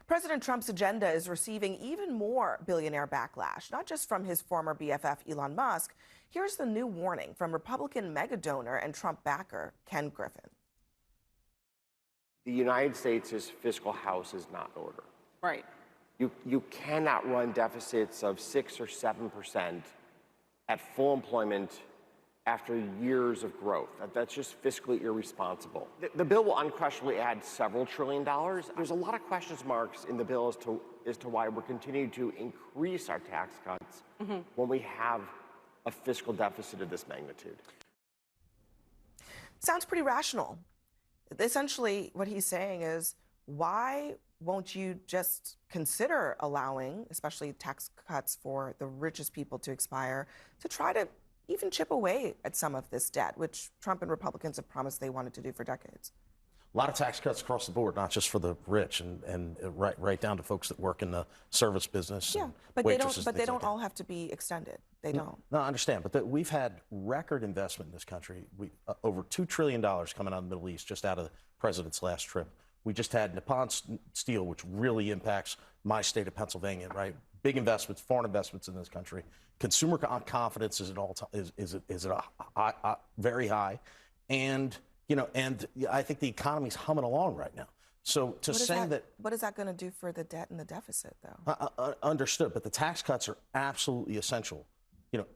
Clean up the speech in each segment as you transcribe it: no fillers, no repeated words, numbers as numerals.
President Trump's agenda is receiving even more billionaire backlash, not just from his former BFF Elon Musk. Here's the new warning from Republican mega donor and Trump backer Ken Griffin. The United States' fiscal house is not in order. Right. You cannot run deficits of 6 or 7% at full employment after years of growth. That's just fiscally irresponsible. The bill will unquestionably add several $1 trillion. There's a lot of question marks in the bill as to why we're continuing to increase our tax cuts when we have a fiscal deficit of this magnitude. Sounds pretty rational. Essentially, what he's saying is, why won't you just consider allowing, especially tax cuts for the richest people to expire, to try to even chip away at some of this debt, which Trump and Republicans have promised they wanted to do for decades? A lot of tax cuts across the board, not just for the rich, and right down to folks that work in the service business. Yeah, but they don't all have to be extended. They don't. No, I understand. But we've had record investment in this country. Over $2 trillion coming out of the Middle East just out of the president's last trip. We just had Nippon Steel, which really impacts my state of Pennsylvania, right? Big investments, foreign investments in this country. Consumer confidence is very high, and I think the economy's humming along right now. So to say that, what is that going to do for the debt and the deficit, though? Understood, but the tax cuts are absolutely essential.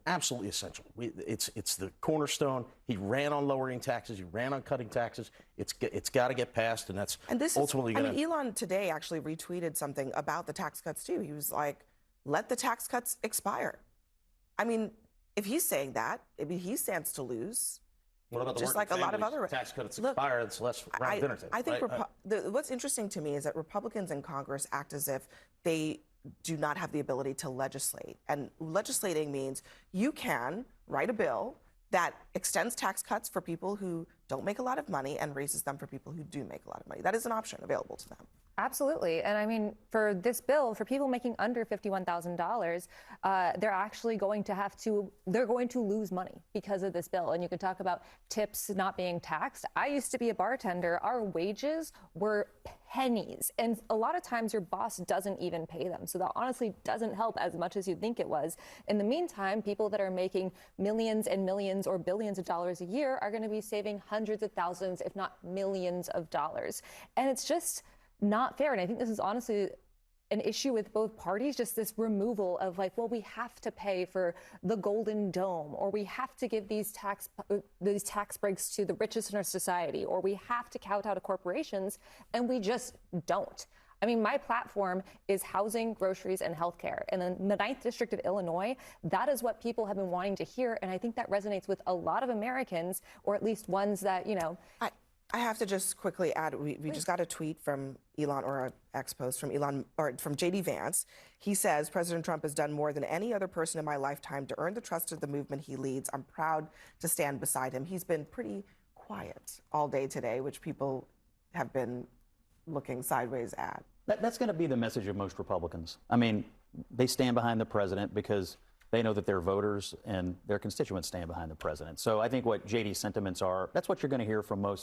Absolutely essential. It's the cornerstone. He ran on lowering taxes. He ran on cutting taxes. It's got to get passed, and that's ultimately going to. Elon today actually retweeted something about the tax cuts too. He was like, "Let the tax cuts expire." I mean, if he's saying that, he stands to lose. What about just like a lot of other tax cuts expire? It's less round dinner table. I think what's interesting to me is that Republicans in Congress act as if they do not have the ability to legislate. And legislating means you can write a bill that extends tax cuts for people who don't make a lot of money and raises them for people who do make a lot of money. That is an option available to them. Absolutely. And I mean, for this bill, for people making under $51,000, they're actually going to lose money because of this bill. And you can talk about tips not being taxed. I used to be a bartender. Our wages were pennies. And a lot of times your boss doesn't even pay them. So that honestly doesn't help as much as you think it was. In the meantime, people that are making millions and millions or billions of dollars a year are going to be saving hundreds of thousands, if not millions of dollars. And it's just not fair. And I think this is honestly an issue with both parties, just this removal of like, well, we have to pay for the Golden Dome, or we have to give these tax breaks to the richest in our society, or we have to kowtow to corporations, and we just don't. I mean, my platform is housing, groceries, and healthcare. And in the 9th District of Illinois, that is what people have been wanting to hear. And I think that resonates with a lot of Americans, or at least ones that, I have to just quickly add, we just got a tweet from Elon, or an X post from Elon, or from J.D. Vance. He says, President Trump has done more than any other person in my lifetime to earn the trust of the movement he leads. I'm proud to stand beside him. He's been pretty quiet all day today, which people have been looking sideways at. That's going to be the message of most Republicans. I mean, they stand behind the president because they know that their voters and their constituents stand behind the president. So I think what J.D.'s sentiments are, that's what you're going to hear from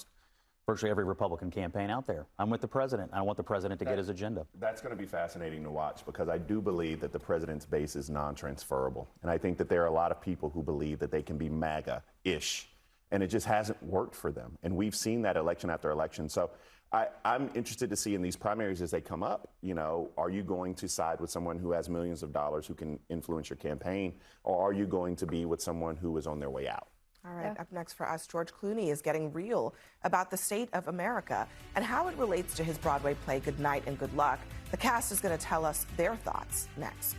virtually every Republican campaign out there. I'm with the president. I want the president to get his agenda. That's going to be fascinating to watch, because I do believe that the president's base is non-transferable. And I think that there are a lot of people who believe that they can be MAGA-ish, and it just hasn't worked for them. And we've seen that election after election. So I'm interested to see in these primaries as they come up, are you going to side with someone who has millions of dollars who can influence your campaign, or are you going to be with someone who is on their way out? All right, Up next for us, George Clooney is getting real about the state of America and how it relates to his Broadway play Good Night and Good Luck. The cast is going to tell us their thoughts next.